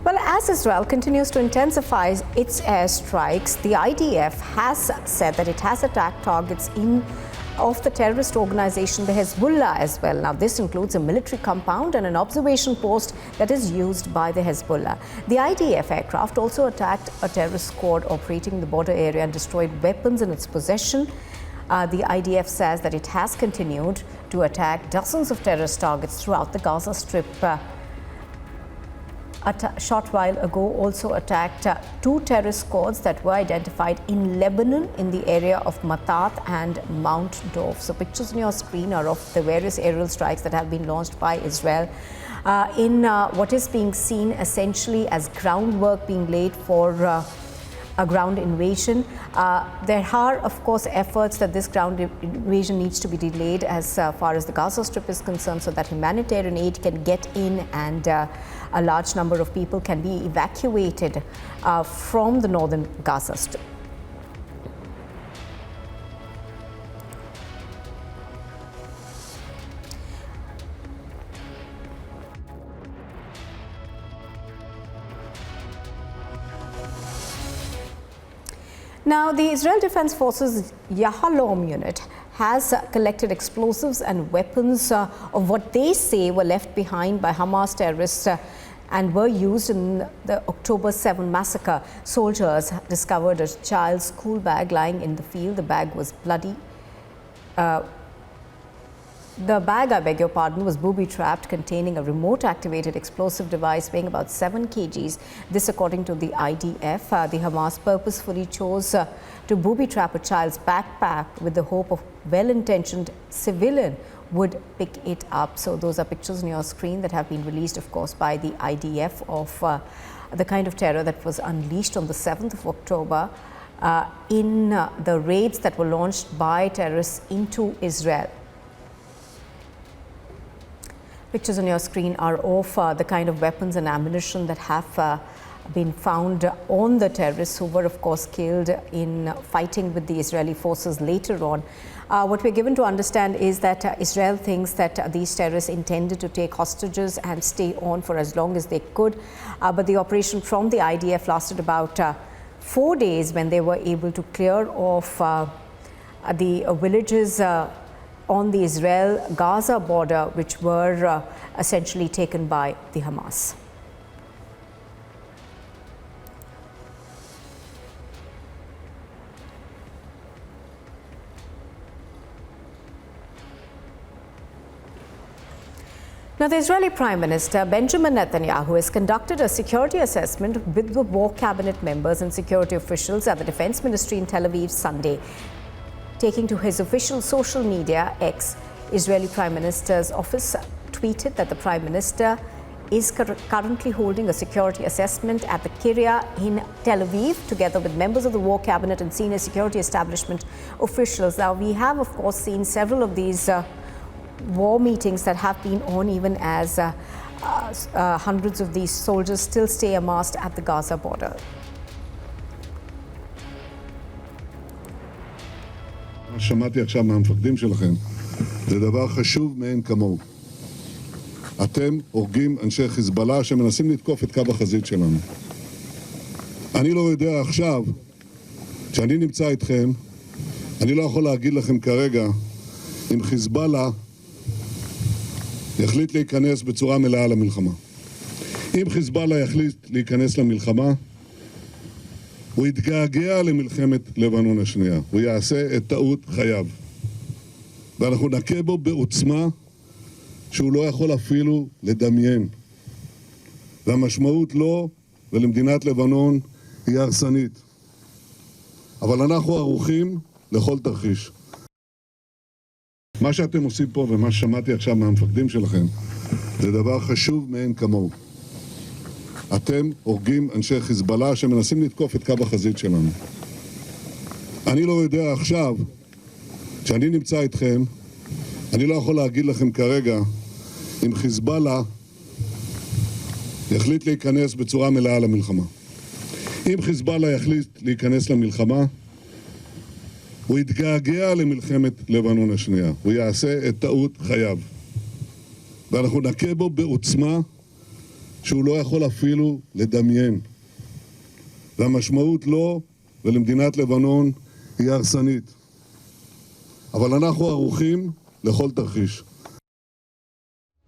Well, as Israel continues to intensify its airstrikes, the IDF has said that it has attacked targets of the terrorist organization, the Hezbollah, as well. Now, this includes a military compound and an observation post that is used by the Hezbollah. The IDF aircraft also attacked a terrorist squad operating in the border area and destroyed weapons in its possession. The IDF says that it has continued to attack dozens of terrorist targets throughout the Gaza Strip. A short while ago also attacked two terrorist squads that were identified in Lebanon in the area of Matat and Mount Dov. So pictures on your screen are of the various aerial strikes that have been launched by Israel in what is being seen essentially as groundwork being laid for a ground invasion. There are, of course, efforts that this ground invasion needs to be delayed as far as the Gaza Strip is concerned, so that humanitarian aid can get in and a large number of people can be evacuated from the northern Gaza Strip. Now, the Israel Defense Forces Yahalom unit has collected explosives and weapons of what they say were left behind by Hamas terrorists and were used in the October 7 massacre. Soldiers discovered a child's school bag lying in the field. The bag was bloody. The bag, I beg your pardon, was booby-trapped, containing a remote-activated explosive device weighing about 7 kgs. This, according to the IDF. The Hamas purposefully chose to booby-trap a child's backpack with the hope of well-intentioned civilian would pick it up. So those are pictures on your screen that have been released, of course, by the IDF of the kind of terror that was unleashed on the 7th of October in the raids that were launched by terrorists into Israel. Pictures on your screen are of the kind of weapons and ammunition that have been found on the terrorists who were, of course, killed in fighting with the Israeli forces later on. What we're given to understand is that Israel thinks that these terrorists intended to take hostages and stay on for as long as they could. But the operation from the IDF lasted about 4 days when they were able to clear off the villages on the Israel-Gaza border, which were essentially taken by the Hamas. Now, the Israeli Prime Minister Benjamin Netanyahu has conducted a security assessment with the war cabinet members and security officials at the Defense Ministry in Tel Aviv Sunday. Taking to his official social media, X, Israeli Prime Minister's office tweeted that the Prime Minister is currently holding a security assessment at the Kiryat in Tel Aviv, together with members of the war cabinet and senior security establishment officials. Now, we have, of course, seen several of these war meetings that have been on, even as hundreds of these soldiers still stay amassed at the Gaza border. מה שמעתי עכשיו מהמפקדים שלכם זה דבר חשוב מאין כמוהו. אתם הורגים אנשי חיזבאללה שמנסים לתקוף את קו החזית שלנו. אני לא יודע עכשיו, כשאני נמצא איתכם, אני לא יכול להגיד לכם כרגע אם חיזבאללה יחליט להיכנס בצורה מלאה למלחמה. אם חיזבאללה יחליט להיכנס למלחמה, הוא יתגעגע למלחמת לבנון השנייה. הוא יעשה את טעות חייו. ואנחנו נכה בו בעוצמה שהוא לא יכול אפילו לדמיין. והמשמעות לו ולמדינת לבנון היא הרסנית. אבל אנחנו ערוכים לכל תרחיש. מה שאתם עושים פה ומה ששמעתי עכשיו מהמפקדים שלכם זה דבר חשוב מאין כמוהו. אתם הורגים אנשי חיזבאללה שמנסים לתקוף את קו החזית שלנו. אני לא יודע עכשיו, כשאני נמצא איתכם, אני לא יכול להגיד לכם כרגע אם חיזבאללה יחליט להיכנס בצורה מלאה למלחמה. אם חיזבאללה יחליט להיכנס למלחמה, הוא יתגעגע למלחמת לבנון השנייה. הוא יעשה את טעות חייו. ואנחנו נכה בו בעוצמה שהוא לא יכול אפילו לדמיין. והמשמעות לו ולמדינת לבנון היא הרסנית. אבל אנחנו ערוכים לכל תרחיש.